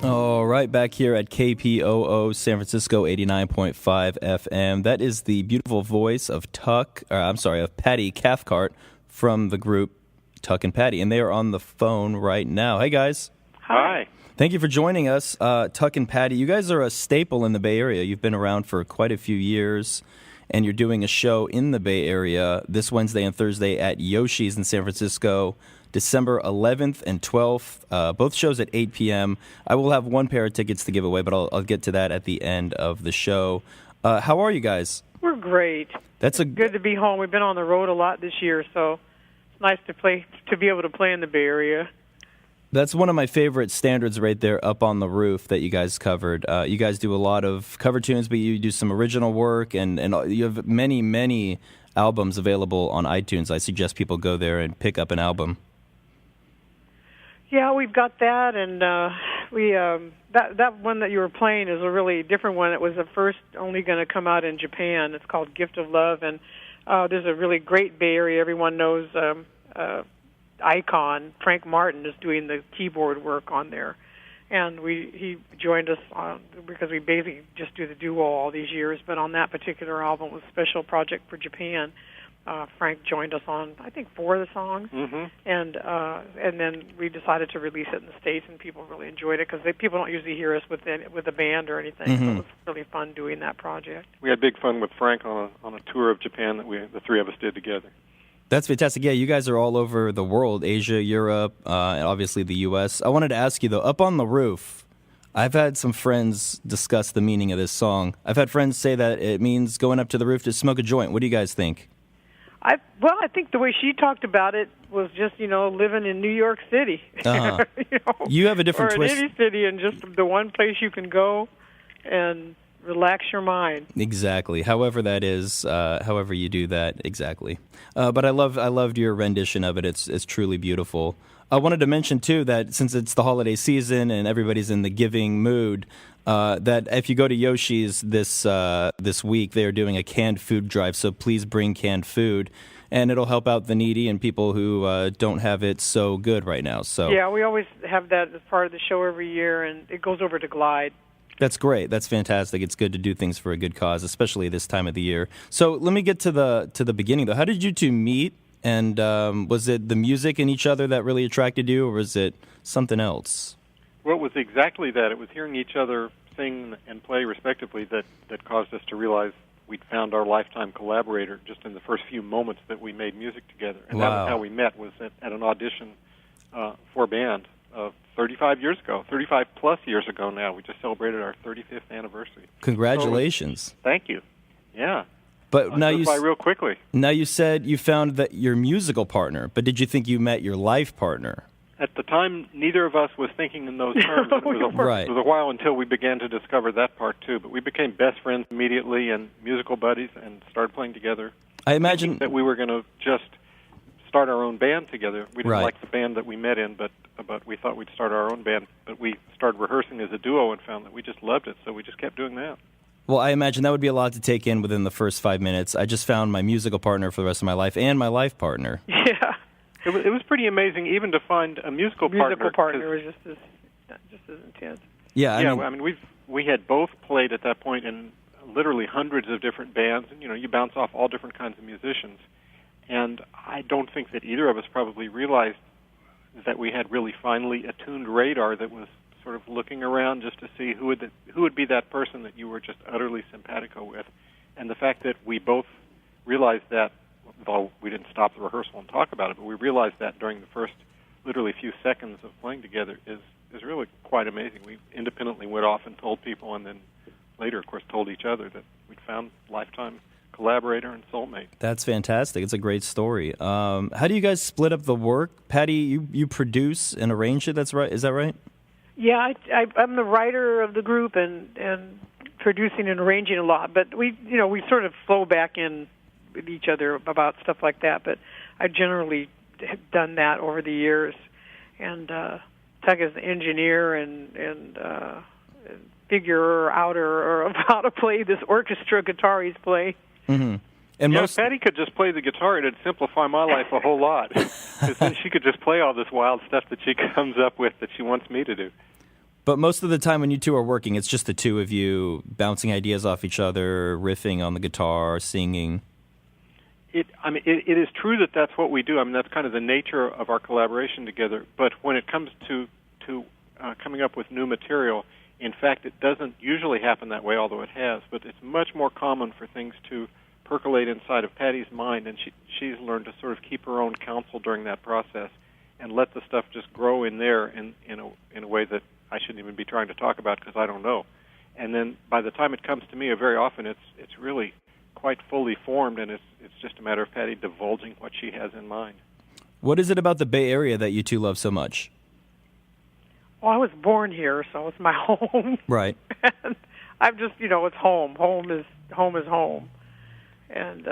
All right, back here at KPOO San Francisco 89.5 FM. That is the beautiful voice of of Patti Cathcart from the group Tuck and Patti, and they are on the phone right now. Hey, guys. Hi. Thank you for joining us, Tuck and Patti. You guys are a staple in the Bay Area. You've been around for quite a few years, and you're doing a show in the Bay Area this Wednesday and Thursday at Yoshi's in San Francisco, December 11th and 12th, both shows at 8 p.m. I will have one pair of tickets to give away, but I'll get to that at the end of the show. How are you guys? We're great. That's good to be home. We've been on the road a lot this year, so it's nice to be able to play in the Bay Area. That's one of my favorite standards right there, Up on the Roof, that you guys covered. You guys do a lot of cover tunes, but you do some original work, and you have many, many albums available on iTunes. I suggest people go there and pick up an album. Yeah, we've got that, and that one that you were playing is a really different one. It was at first only going to come out in Japan. It's called Gift of Love, and there's a really great Bay Area. Everyone knows icon Frank Martin is doing the keyboard work on there, and he joined us because we basically just do the duo all these years. But on that particular album, it was a special project for Japan. Frank joined us on, I think, 4 of the songs, and then we decided to release it in the States, and people really enjoyed it because people don't usually hear us with a band or anything. So it was really fun doing that project. We had big fun with Frank on a tour of Japan that the three of us did together. That's fantastic. Yeah, you guys are all over the world, Asia, Europe, and obviously the U.S. I wanted to ask you, though, Up on the Roof, I've had some friends discuss the meaning of this song. I've had friends say that it means going up to the roof to smoke a joint. What do you guys think? I think the way she talked about it was just, living in New York City. You have a different or twist. Or in any city, and just the one place you can go and relax your mind. Exactly. However that is, however you do that, exactly. But I loved your rendition of it. It's truly beautiful. I wanted to mention, too, that since it's the holiday season and everybody's in the giving mood, that if you go to Yoshi's this week, they are doing a canned food drive, so please bring canned food, and it'll help out the needy and people who don't have it so good right now. So yeah, we always have that as part of the show every year, and it goes over to Glide. That's great. That's fantastic. It's good to do things for a good cause, especially this time of the year. So let me get to the beginning, though. How did you two meet? And was it the music in each other that really attracted you, or was it something else? Well, it was exactly that. It was hearing each other sing and play respectively that caused us to realize we'd found our lifetime collaborator just in the first few moments that we made music together. And wow. That was how we met, was at an audition for a band 35 years ago, 35-plus years ago now. We just celebrated our 35th anniversary. Congratulations. So, thank you. Yeah. But now you real quickly. Now you said you found that your musical partner, but did you think you met your life partner? At the time, neither of us was thinking in those terms. It was a while until we began to discover that part, too. But we became best friends immediately and musical buddies and started playing together. I imagine that we were going to just start our own band together. We didn't right. like the band that we met in, but we thought we'd start our own band. But we started rehearsing as a duo and found that we just loved it, so we just kept doing that. Well, I imagine that would be a lot to take in within the first 5 minutes. I just found my musical partner for the rest of my life and my life partner. Yeah. It was pretty amazing even to find a musical partner. Musical partner was just as intense. Yeah, I mean we had both played at that point in literally hundreds of different bands, and you bounce off all different kinds of musicians. And I don't think that either of us probably realized that we had really finely attuned radar that was sort of looking around just to see who would be that person that you were just utterly simpatico with. And the fact that we both realized that, though we didn't stop the rehearsal and talk about it, but we realized that during the first literally few seconds of playing together is really quite amazing. We independently went off and told people, and then later, of course, told each other that we'd found lifetime collaborator and soulmate. That's fantastic. It's a great story. How do you guys split up the work? Patti, you produce and arrange it, that's right? Is that right? Yeah, I'm the writer of the group and producing and arranging a lot, but we sort of flow back in with each other about stuff like that, but I generally have done that over the years. And Tuck is the engineer and figure outer of how to play this orchestra guitar he's playing. Mm-hmm. And Patti could just play the guitar. It'd simplify my life a whole lot. Because then she could just play all this wild stuff that she comes up with that she wants me to do. But most of the time when you two are working, it's just the two of you bouncing ideas off each other, riffing on the guitar, singing. It is true that that's what we do. I mean, that's kind of the nature of our collaboration together. But when it comes to coming up with new material, in fact, it doesn't usually happen that way, although it has. But it's much more common for things to percolate inside of Patti's mind, and she's learned to sort of keep her own counsel during that process and let the stuff just grow in there in a way that I shouldn't even be trying to talk about because I don't know. And then by the time it comes to me, very often it's really quite fully formed, and it's just a matter of Patti divulging what she has in mind. What is it about the Bay Area that you two love so much? Well, I was born here, so it's my home. Right. And I'm just, it's home. Home is home. And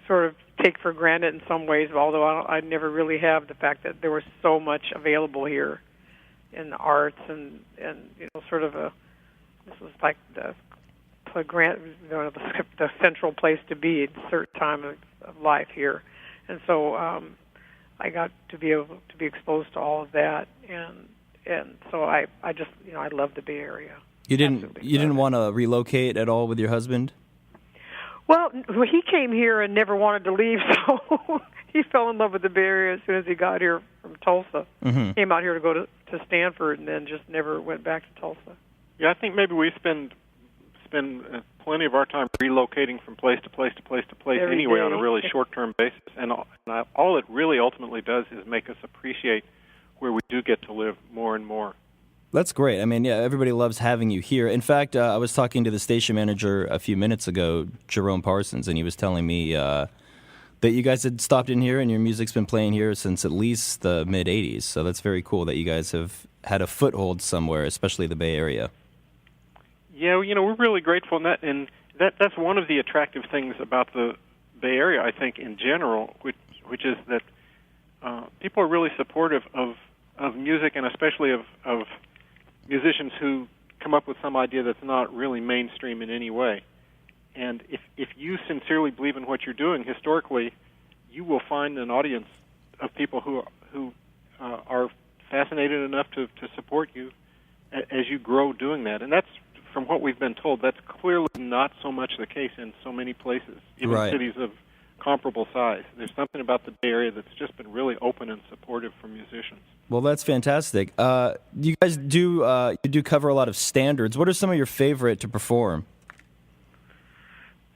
sort of take for granted in some ways, although I never really have, the fact that there was so much available here in the arts and sort of this was like the central place to be at a certain time of life here. And so I got to be able to be exposed to all of that, and so I just I love the Bay Area. You didn't want to relocate at all with your husband? Well, he came here and never wanted to leave, so he fell in love with the Bay Area as soon as he got here from Tulsa. Mm-hmm. Came out here to go to Stanford, and then just never went back to Tulsa. Yeah, I think maybe we spend plenty of our time relocating from place to place to place to place Every anyway day. on a really short-term basis. And all it really ultimately does is make us appreciate where we do get to live more and more. That's great. I mean, yeah, everybody loves having you here. In fact, I was talking to the station manager a few minutes ago, Jerome Parsons, and he was telling me that you guys had stopped in here and your music's been playing here since at least the mid-'80s. So that's very cool that you guys have had a foothold somewhere, especially the Bay Area. Yeah, we're really grateful, and that's one of the attractive things about the Bay Area, I think, in general, which is that people are really supportive of music, and especially of musicians who come up with some idea that's not really mainstream in any way. And if you sincerely believe in what you're doing, historically, you will find an audience of people who are fascinated enough to support you as you grow doing that. And that's, from what we've been told, that's clearly not so much the case in so many places, even Right. cities of comparable size. There's something about the Bay Area that's just been really open and supportive for musicians. Well, that's fantastic. You guys do cover a lot of standards. What are some of your favorite to perform?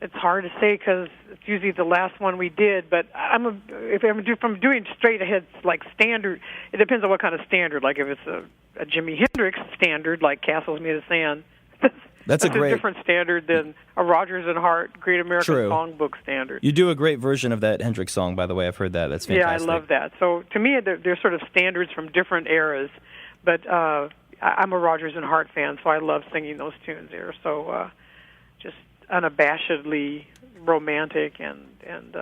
It's hard to say because it's usually the last one we did. But if I'm doing straight ahead like standard, it depends on what kind of standard. Like if it's a Jimi Hendrix standard, like Castles Made of Sand, that's a different standard than a Rodgers and Hart Great American Songbook standard. You do a great version of that Hendrix song, by the way. I've heard that. That's fantastic. Yeah, I love that. So to me, they're sort of standards from different eras. But I'm a Rodgers and Hart fan, so I love singing those tunes there. So just unabashedly romantic and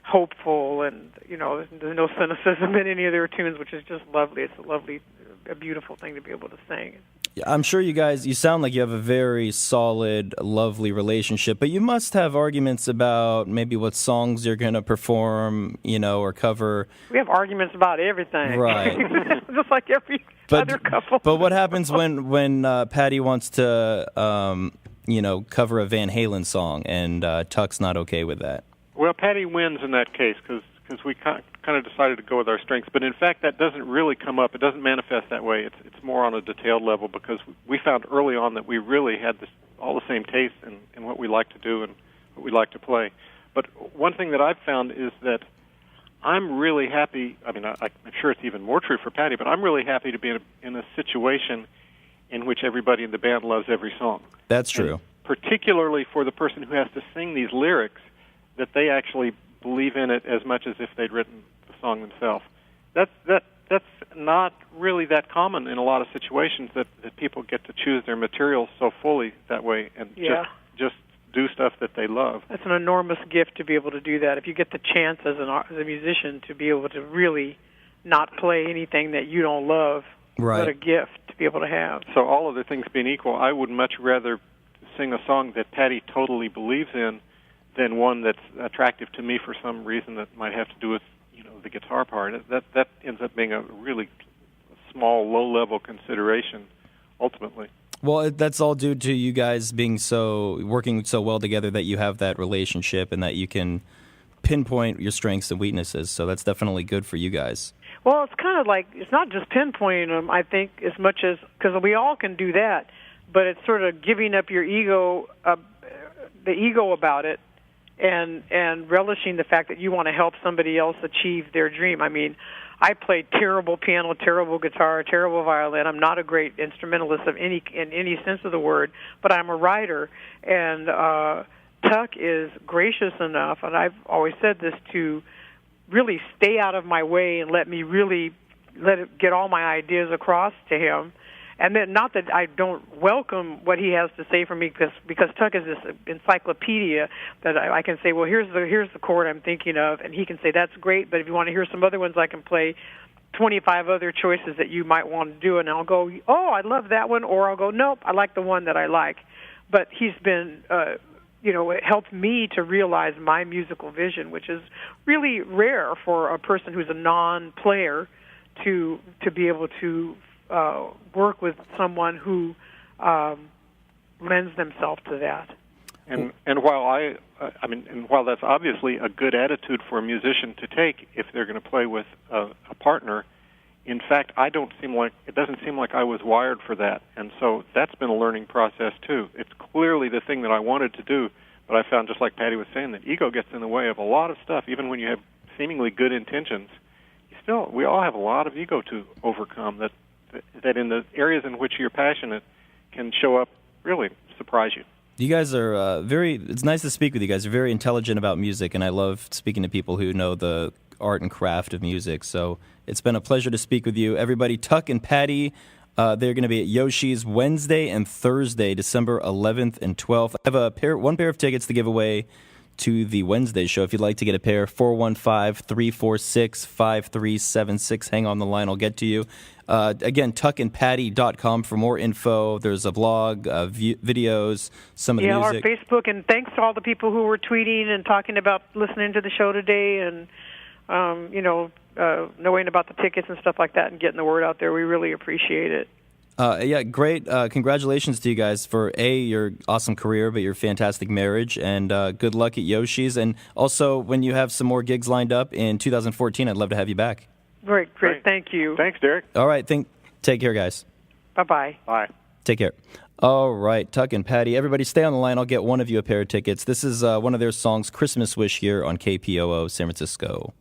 hopeful, and there's no cynicism in any of their tunes, which is just lovely. It's a beautiful thing to be able to sing. I'm sure you sound like you have a very solid, lovely relationship, but you must have arguments about maybe what songs you're going to perform, or cover. We have arguments about everything. Right. Just like every other couple. But what happens when Patti wants to, cover a Van Halen song and Tuck's not okay with that? Well, Patti wins in that case because we kind of decided to go with our strengths. But in fact, that doesn't really come up. It doesn't manifest that way. It's more on a detailed level because we found early on that we really had all the same tastes in what we like to do and what we like to play. But one thing that I've found is that I'm really happy. I mean, I'm sure it's even more true for Patti, but I'm really happy to be in a situation in which everybody in the band loves every song. That's true. And particularly for the person who has to sing these lyrics, that they actually believe in it as much as if they'd written the song themselves. That's not really that common in a lot of situations that people get to choose their material so fully that way and just do stuff that they love. That's an enormous gift to be able to do that. If you get the chance as a musician to be able to really not play anything that you don't love, right. What a gift to be able to have. So all other things being equal, I would much rather sing a song that Patti totally believes in than one that's attractive to me for some reason that might have to do with the guitar part. That ends up being a really small, low-level consideration ultimately. Well, that's all due to you guys working so well together that you have that relationship and that you can pinpoint your strengths and weaknesses. So that's definitely good for you guys. Well, it's kind of like, it's not just pinpointing them, I think, as much as, because we all can do that, but it's sort of giving up your ego, the ego about it, and relishing the fact that you want to help somebody else achieve their dream. I mean, I play terrible piano, terrible guitar, terrible violin. I'm not a great instrumentalist in any sense of the word, but I'm a writer. And Tuck is gracious enough, and I've always said this, to really stay out of my way and let it get all my ideas across to him. And then, not that I don't welcome what he has to say for me, because Tuck is this encyclopedia that I can say, well, here's the chord I'm thinking of, and he can say, that's great, but if you want to hear some other ones, I can play 25 other choices that you might want to do, and I'll go, oh, I love that one, or I'll go, nope, I like the one that I like. But he's been, it helped me to realize my musical vision, which is really rare for a person who's a non-player to be able to work with someone who lends themselves to that. And while that's obviously a good attitude for a musician to take if they're going to play with a partner, in fact, it doesn't seem like I was wired for that, and so that's been a learning process too. It's clearly the thing that I wanted to do, but I found, just like Patti was saying, that ego gets in the way of a lot of stuff. Even when you have seemingly good intentions, we all have a lot of ego to overcome that in the areas in which you're passionate can show up, really surprise you. You guys are it's nice to speak with you guys. You're very intelligent about music, and I love speaking to people who know the art and craft of music. So it's been a pleasure to speak with you. Everybody, Tuck and Patti, they're going to be at Yoshi's Wednesday and Thursday, December 11th and 12th. I have one pair of tickets to give away to the Wednesday show. If you'd like to get a pair, 415-346-5376. Hang on the line, I'll get to you. Again, tuckandpatty.com for more info. There's a blog, videos, some of the music. Our Facebook, and thanks to all the people who were tweeting and talking about listening to the show today and, knowing about the tickets and stuff like that and getting the word out there. We really appreciate it. Great. Congratulations to you guys for, your awesome career, but your fantastic marriage, and good luck at Yoshi's. And also, when you have some more gigs lined up in 2014, I'd love to have you back. Great. Thank you. Thanks, Derek. All right. Take care, guys. Bye-bye. Bye. Take care. All right, Tuck and Patti. Everybody stay on the line. I'll get one of you a pair of tickets. This is one of their songs, Christmas Wish, here on KPOO San Francisco.